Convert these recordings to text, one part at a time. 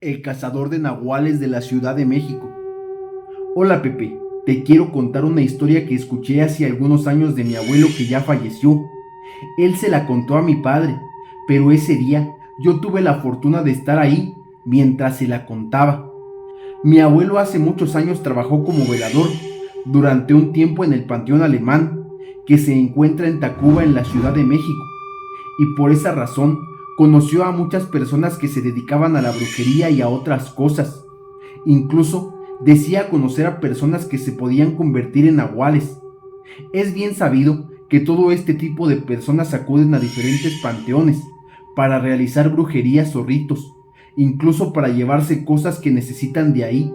El cazador de nahuales de la Ciudad de México. Hola Pepe, te quiero contar una historia que escuché hace algunos años de mi abuelo que ya falleció. Él se la contó a mi padre, pero ese día yo tuve la fortuna de estar ahí mientras se la contaba. Mi abuelo hace muchos años trabajó como velador durante un tiempo en el Panteón Alemán, que se encuentra en Tacuba, en la Ciudad de México, y por esa razón conoció a muchas personas que se dedicaban a la brujería y a otras cosas. Incluso decía conocer a personas que se podían convertir en nahuales. Es bien sabido que todo este tipo de personas acuden a diferentes panteones para realizar brujerías o ritos, incluso para llevarse cosas que necesitan de ahí.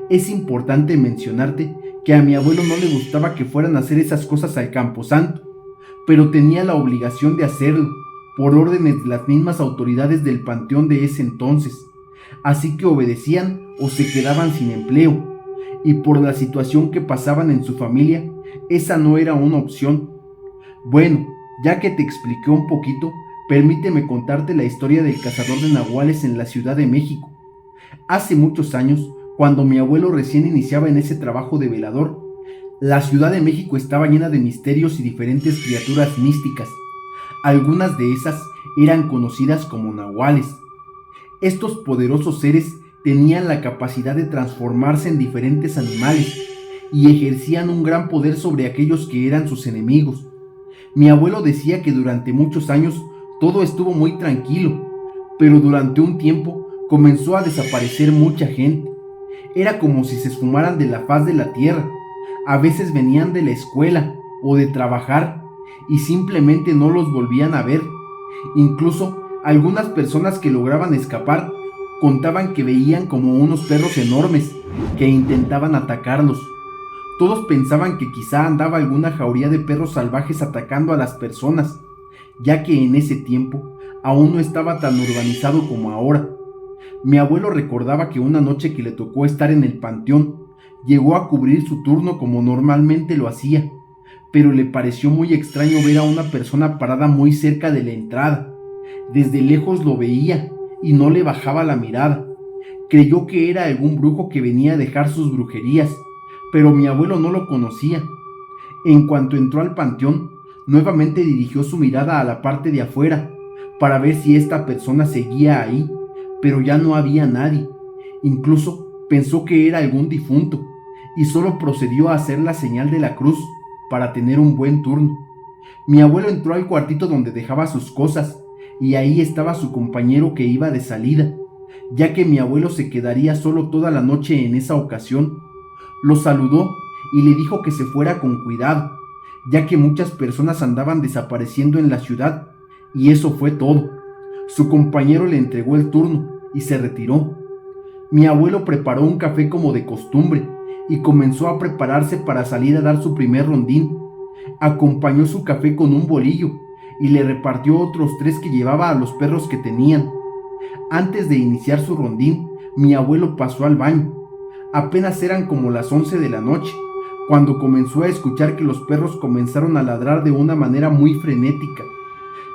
Es importante mencionarte que a mi abuelo no le gustaba que fueran a hacer esas cosas al camposanto, pero tenía la obligación de hacerlo, por órdenes de las mismas autoridades del panteón de ese entonces. Así que obedecían o se quedaban sin empleo, y por la situación que pasaban en su familia, esa no era una opción. Bueno, ya que te expliqué un poquito, permíteme contarte la historia del cazador de nahuales en la Ciudad de México. Hace muchos años, cuando mi abuelo recién iniciaba en ese trabajo de velador, la Ciudad de México estaba llena de misterios y diferentes criaturas místicas. Algunas de esas eran conocidas como nahuales. Estos poderosos seres tenían la capacidad de transformarse en diferentes animales y ejercían un gran poder sobre aquellos que eran sus enemigos. Mi abuelo decía que durante muchos años todo estuvo muy tranquilo, pero durante un tiempo comenzó a desaparecer mucha gente. Era como si se esfumaran de la faz de la tierra. A veces venían de la escuela o de trabajar y simplemente no los volvían a ver. Incluso algunas personas que lograban escapar contaban que veían como unos perros enormes que intentaban atacarlos. Todos pensaban que quizá andaba alguna jauría de perros salvajes atacando a las personas, ya que en ese tiempo aún no estaba tan urbanizado como ahora. Mi abuelo recordaba que una noche que le tocó estar en el panteón, llegó a cubrir su turno como normalmente lo hacía, pero le pareció muy extraño ver a una persona parada muy cerca de la entrada. Desde lejos lo veía y no le bajaba la mirada. Creyó que era algún brujo que venía a dejar sus brujerías, pero mi abuelo no lo conocía. En cuanto entró al panteón, nuevamente dirigió su mirada a la parte de afuera para ver si esta persona seguía ahí, pero ya no había nadie. Incluso pensó que era algún difunto y solo procedió a hacer la señal de la cruz para tener un buen turno. Mi abuelo entró al cuartito donde dejaba sus cosas y ahí estaba su compañero que iba de salida, ya que mi abuelo se quedaría solo toda la noche en esa ocasión. Lo saludó y le dijo que se fuera con cuidado, ya que muchas personas andaban desapareciendo en la ciudad, y eso fue todo. Su compañero le entregó el turno y se retiró. Mi abuelo preparó un café como de costumbre y comenzó a prepararse para salir a dar su primer rondín. Acompañó su café con un bolillo y le repartió otros 3 que llevaba a los perros que tenían. Antes de iniciar su rondín, mi abuelo pasó al baño. Apenas eran como las 11 de la noche, cuando comenzó a escuchar que los perros comenzaron a ladrar de una manera muy frenética.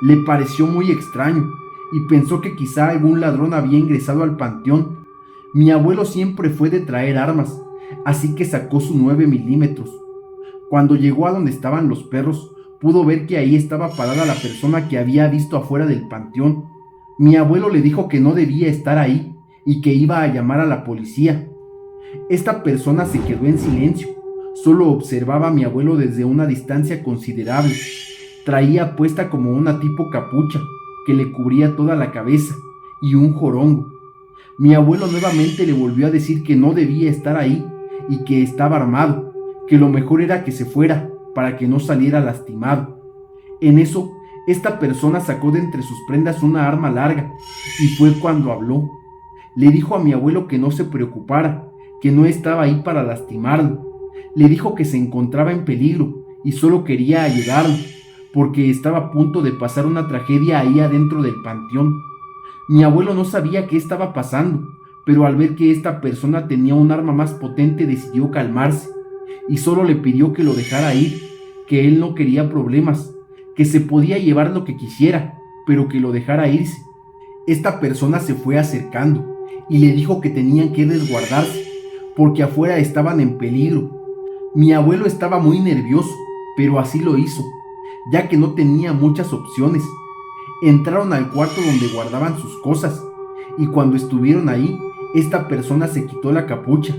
Le pareció muy extraño y pensó que quizá algún ladrón había ingresado al panteón. Mi abuelo siempre fue de traer armas, así que sacó su 9 milímetros. Cuando llegó a donde estaban los perros, pudo ver que ahí estaba parada la persona que había visto afuera del panteón. Mi abuelo le dijo que no debía estar ahí y que iba a llamar a la policía. Esta persona se quedó en silencio, solo observaba a mi abuelo desde una distancia considerable. Traía puesta como una tipo capucha que le cubría toda la cabeza y un jorongo. Mi abuelo nuevamente le volvió a decir que no debía estar ahí y que estaba armado, que lo mejor era que se fuera para que no saliera lastimado. En eso, esta persona sacó de entre sus prendas una arma larga y fue cuando habló. Le dijo a mi abuelo que no se preocupara, que no estaba ahí para lastimarlo. Le dijo que se encontraba en peligro y solo quería ayudarlo, porque estaba a punto de pasar una tragedia ahí adentro del panteón. Mi abuelo no sabía qué estaba pasando, pero al ver que esta persona tenía un arma más potente decidió calmarse y solo le pidió que lo dejara ir, que él no quería problemas, que se podía llevar lo que quisiera, pero que lo dejara irse. Esta persona se fue acercando y le dijo que tenían que resguardarse, porque afuera estaban en peligro. Mi abuelo estaba muy nervioso, pero así lo hizo, ya que no tenía muchas opciones. Entraron al cuarto donde guardaban sus cosas, y cuando estuvieron ahí, esta persona se quitó la capucha,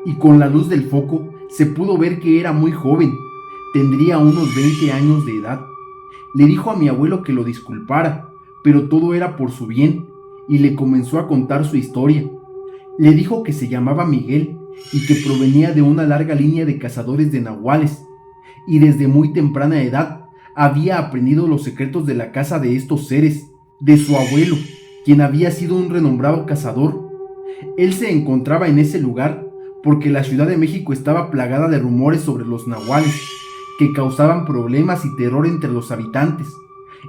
y con la luz del foco se pudo ver que era muy joven, tendría unos 20 años de edad. Le dijo a mi abuelo que lo disculpara, pero todo era por su bien, y le comenzó a contar su historia. Le dijo que se llamaba Miguel y que provenía de una larga línea de cazadores de nahuales, y desde muy temprana edad había aprendido los secretos de la caza de estos seres, de su abuelo, quien había sido un renombrado cazador. Él se encontraba en ese lugar porque la Ciudad de México estaba plagada de rumores sobre los nahuales, que causaban problemas y terror entre los habitantes.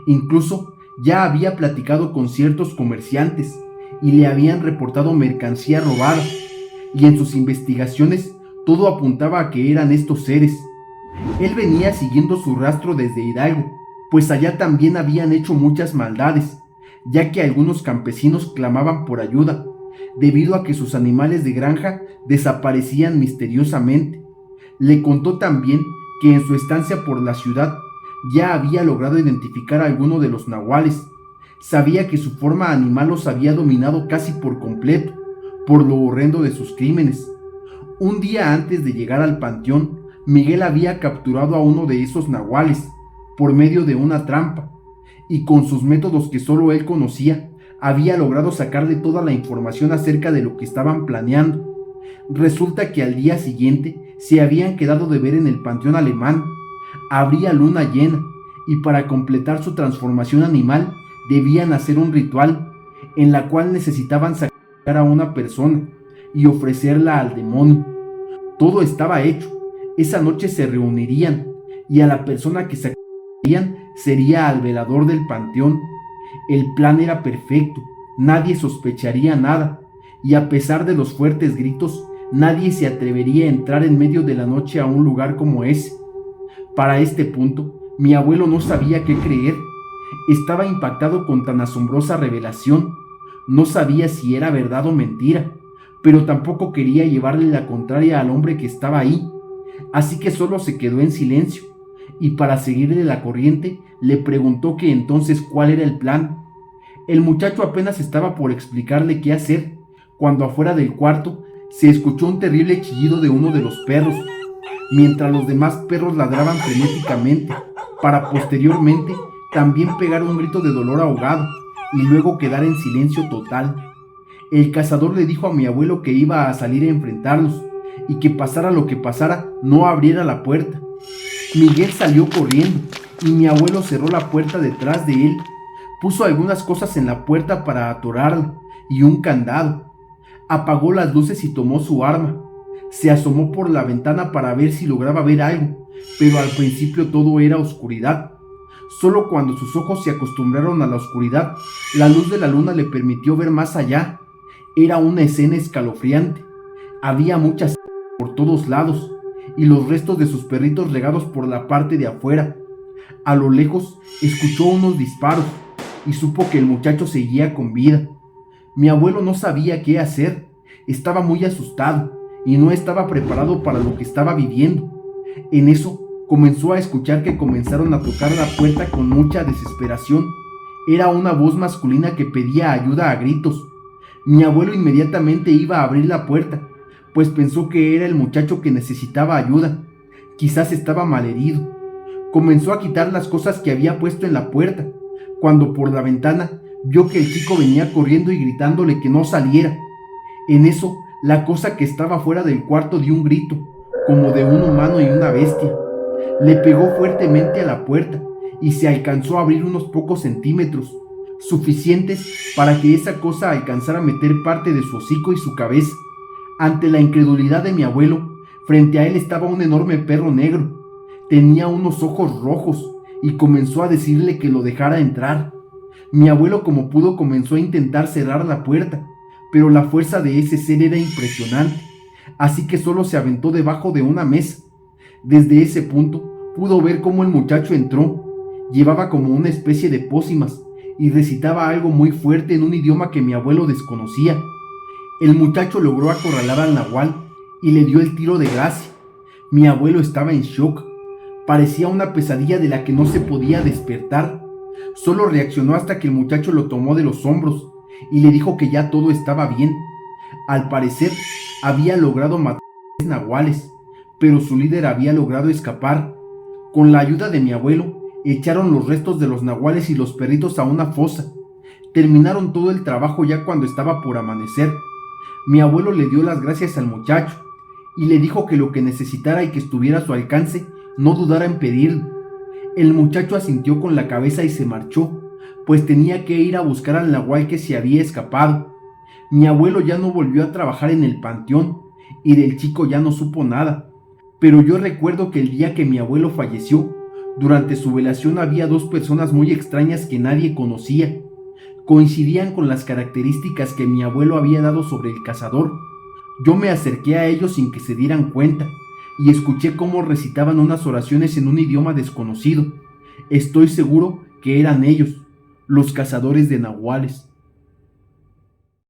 Incluso ya había platicado con ciertos comerciantes y le habían reportado mercancía robada, y en sus investigaciones todo apuntaba a que eran estos seres. Él venía siguiendo su rastro desde Hidalgo, pues allá también habían hecho muchas maldades, ya que algunos campesinos clamaban por ayuda, debido a que sus animales de granja desaparecían misteriosamente. Le contó también que en su estancia por la ciudad ya había logrado identificar a alguno de los nahuales. Sabía que su forma animal los había dominado casi por completo, por lo horrendo de sus crímenes. Un día antes de llegar al panteón, Miguel había capturado a uno de esos nahuales por medio de una trampa, y con sus métodos que solo él conocía, había logrado sacarle toda la información acerca de lo que estaban planeando. Resulta que al día siguiente se habían quedado de ver en el panteón alemán. Habría luna llena, y para completar su transformación animal debían hacer un ritual, en la cual necesitaban sacar a una persona y ofrecerla al demonio. Todo estaba hecho. Esa noche se reunirían, y a la persona que sacarían sería al velador del panteón. El plan era perfecto, nadie sospecharía nada, y a pesar de los fuertes gritos, nadie se atrevería a entrar en medio de la noche a un lugar como ese. Para este punto, mi abuelo no sabía qué creer. Estaba impactado con tan asombrosa revelación. No sabía si era verdad o mentira, pero tampoco quería llevarle la contraria al hombre que estaba ahí. Así que solo se quedó en silencio, y para seguirle la corriente le preguntó que entonces cuál era el plan. El muchacho apenas estaba por explicarle qué hacer, cuando afuera del cuarto se escuchó un terrible chillido de uno de los perros, mientras los demás perros ladraban frenéticamente, para posteriormente también pegar un grito de dolor ahogado y luego quedar en silencio total. El cazador le dijo a mi abuelo que iba a salir a enfrentarlos, y que pasara lo que pasara, no abriera la puerta. Miguel salió corriendo, y mi abuelo cerró la puerta detrás de él. Puso algunas cosas en la puerta para atorarla, y un candado. Apagó las luces y tomó su arma. Se asomó por la ventana para ver si lograba ver algo, pero al principio todo era oscuridad. Solo cuando sus ojos se acostumbraron a la oscuridad, la luz de la luna le permitió ver más allá. Era una escena escalofriante. Había muchas por todos lados, y los restos de sus perritos regados por la parte de afuera. A lo lejos escuchó unos disparos y supo que el muchacho seguía con vida. Mi abuelo no sabía qué hacer, estaba muy asustado y no estaba preparado para lo que estaba viviendo. En eso comenzó a escuchar que comenzaron a tocar la puerta con mucha desesperación. Era una voz masculina que pedía ayuda a gritos. Mi abuelo inmediatamente iba a abrir la puerta, pues pensó que era el muchacho que necesitaba ayuda. Quizás estaba malherido. Comenzó a quitar las cosas que había puesto en la puerta, cuando por la ventana vio que el chico venía corriendo y gritándole que no saliera. En eso, la cosa que estaba fuera del cuarto dio un grito, como de un humano y una bestia. Le pegó fuertemente a la puerta y se alcanzó a abrir unos pocos centímetros, suficientes para que esa cosa alcanzara a meter parte de su hocico y su cabeza. Ante la incredulidad de mi abuelo, frente a él estaba un enorme perro negro. Tenía unos ojos rojos y comenzó a decirle que lo dejara entrar. Mi abuelo, como pudo, comenzó a intentar cerrar la puerta, pero la fuerza de ese ser era impresionante, así que solo se aventó debajo de una mesa. Desde ese punto pudo ver cómo el muchacho entró. Llevaba como una especie de pócimas y recitaba algo muy fuerte en un idioma que mi abuelo desconocía. El muchacho logró acorralar al nahual y le dio el tiro de gracia. Mi abuelo estaba en shock. Parecía una pesadilla de la que no se podía despertar. Solo reaccionó hasta que el muchacho lo tomó de los hombros y le dijo que ya todo estaba bien. Al parecer, había logrado matar a 3 nahuales, pero su líder había logrado escapar. Con la ayuda de mi abuelo, echaron los restos de los nahuales y los perritos a una fosa. Terminaron todo el trabajo ya cuando estaba por amanecer. Mi abuelo le dio las gracias al muchacho y le dijo que lo que necesitara y que estuviera a su alcance, no dudara en pedirlo. El muchacho asintió con la cabeza y se marchó, pues tenía que ir a buscar al nahual que se había escapado. Mi abuelo ya no volvió a trabajar en el panteón y del chico ya no supo nada. Pero yo recuerdo que el día que mi abuelo falleció, durante su velación había 2 personas muy extrañas que nadie conocía. Coincidían con las características que mi abuelo había dado sobre el cazador. Yo me acerqué a ellos sin que se dieran cuenta y escuché cómo recitaban unas oraciones en un idioma desconocido. Estoy seguro que eran ellos, los cazadores de nahuales.